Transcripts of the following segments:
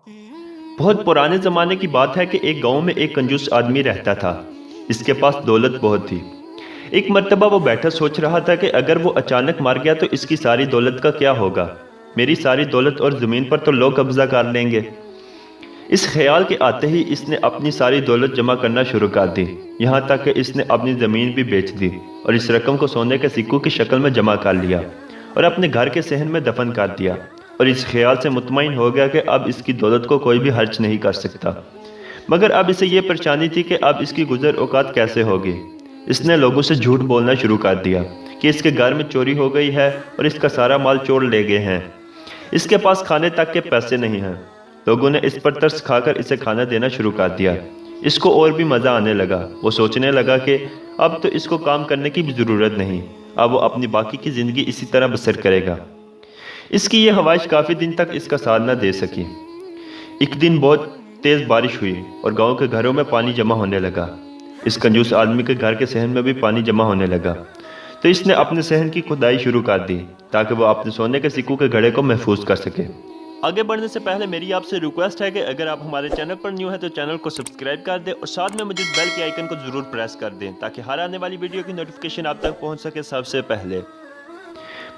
बहुत पुराने ज़माने की बात है कि एक गांव में एक कंजूस आदमी रहता था। इसके पास दौलत बहुत थी। एक मर्तबा वो बैठा सोच रहा था कि अगर वो अचानक मर गया तो इसकी सारी दौलत का क्या होगा। मेरी सारी दौलत और ज़मीन पर तो लोग कब्जा कर लेंगे। इस ख्याल के आते ही इसने अपनी सारी दौलत जमा करना शुरू कर दी, यहाँ तक कि इसने अपनी ज़मीन भी बेच दी और इस रकम को सोने के सिक्कों की शक्ल में जमा कर लिया और अपने घर के सहन में दफन कर दिया। और इस ख्याल से मुतमईन हो गया कि अब इसकी दौलत को कोई भी हर्ज नहीं कर सकता। मगर अब इसे ये परेशानी थी कि अब इसकी गुजर औकात कैसे होगी। इसने लोगों से झूठ बोलना शुरू कर दिया कि इसके घर में चोरी हो गई है और इसका सारा माल चोर ले गए हैं। इसके पास खाने तक के पैसे नहीं हैं। लोगों ने इस पर तरस खाकर इसे खाना देना शुरू कर दिया। इसको और भी मज़ा आने लगा। वो सोचने लगा कि अब तो इसको काम करने की भी ज़रूरत नहीं, अब वो अपनी बाकी की ज़िंदगी इसी तरह बसर करेगा। इसकी ये ख्वाहिश काफ़ी दिन तक इसका साथ न दे सकी। एक दिन बहुत तेज़ बारिश हुई और गांव के घरों में पानी जमा होने लगा। इस कंजूस आदमी के घर के सहन में भी पानी जमा होने लगा, तो इसने अपने सहन की खुदाई शुरू कर दी ताकि वो अपने सोने के सिक्कों के घड़े को महफूज कर सके। आगे बढ़ने से पहले मेरी आपसे रिक्वेस्ट है कि अगर आप हमारे चैनल पर न्यू है तो चैनल को सब्सक्राइब कर दें और साथ में मौजूद बेल के आइकन को ज़रूर प्रेस कर दें ताकि हर आने वाली वीडियो की नोटिफिकेशन आप तक पहुंच सके सबसे पहले।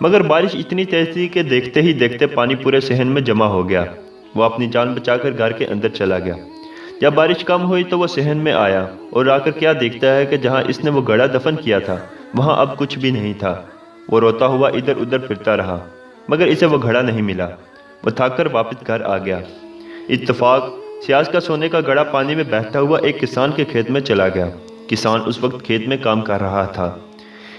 मगर बारिश इतनी तेज थी कि देखते ही देखते पानी पूरे सहन में जमा हो गया। वो अपनी जान बचाकर घर के अंदर चला गया। जब बारिश कम हुई तो वो सहन में आया और आकर क्या देखता है कि जहाँ इसने वो घड़ा दफन किया था वहाँ अब कुछ भी नहीं था। वो रोता हुआ इधर उधर फिरता रहा मगर इसे वो घड़ा नहीं मिला। वो थक कर वापस घर आ गया। इत्तफाक सियाज का सोने का घड़ा पानी में बहता हुआ एक किसान के खेत में चला गया। किसान उस वक्त खेत में काम कर रहा था।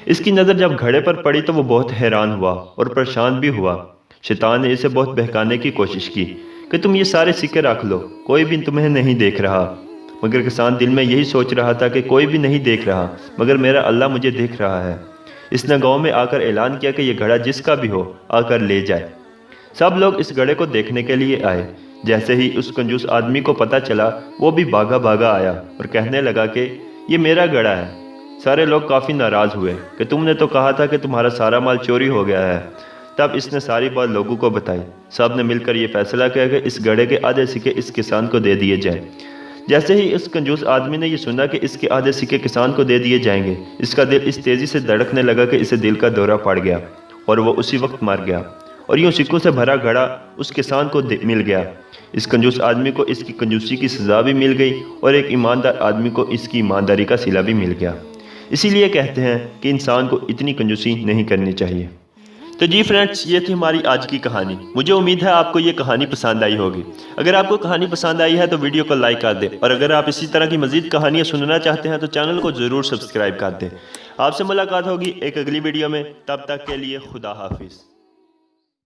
इसकी नज़र जब घड़े पर पड़ी तो वो बहुत हैरान हुआ और परेशान भी हुआ। शैतान ने इसे बहुत बहकाने की कोशिश की कि तुम ये सारे सिक्के रख लो, कोई भी तुम्हें नहीं देख रहा। मगर किसान दिल में यही सोच रहा था कि कोई भी नहीं देख रहा मगर मेरा अल्लाह मुझे देख रहा है। इसने गांव में आकर ऐलान किया कि यह घड़ा जिसका भी हो आकर ले जाए। सब लोग इस घड़े को देखने के लिए आए। जैसे ही उस कंजूस आदमी को पता चला वो भी भागा भागा आया और कहने लगा कि ये मेरा घड़ा है। सारे लोग काफ़ी नाराज़ हुए कि तुमने तो कहा था कि तुम्हारा सारा माल चोरी हो गया है। तब इसने सारी बात लोगों को बताई। सब ने मिलकर ये फैसला किया कि इस घड़े के आधे सिक्के इस किसान को दे दिए जाएं। जैसे ही इस कंजूस आदमी ने ये सुना कि इसके आधे सिक्के किसान को दे दिए जाएंगे, इसका दिल इस तेज़ी से धड़कने लगा कि इसे दिल का दौरा पड़ गया और वो उसी वक्त मर गया। और यूँ सिक्कों से भरा घड़ा उस किसान को मिल गया। इस कंजूस आदमी को इसकी कंजूसी की सज़ा भी मिल गई और एक ईमानदार आदमी को इसकी ईमानदारी का सिला भी मिल गया। इसीलिए कहते हैं कि इंसान को इतनी कंजूसी नहीं करनी चाहिए। तो जी फ्रेंड्स, ये थी हमारी आज की कहानी। मुझे उम्मीद है आपको ये कहानी पसंद आई होगी। अगर आपको कहानी पसंद आई है तो वीडियो को लाइक कर दें और अगर आप इसी तरह की मज़ीद कहानियाँ सुनना चाहते हैं तो चैनल को ज़रूर सब्सक्राइब कर दें। आपसे मुलाकात होगी एक अगली वीडियो में। तब तक के लिए खुदा हाफिज़।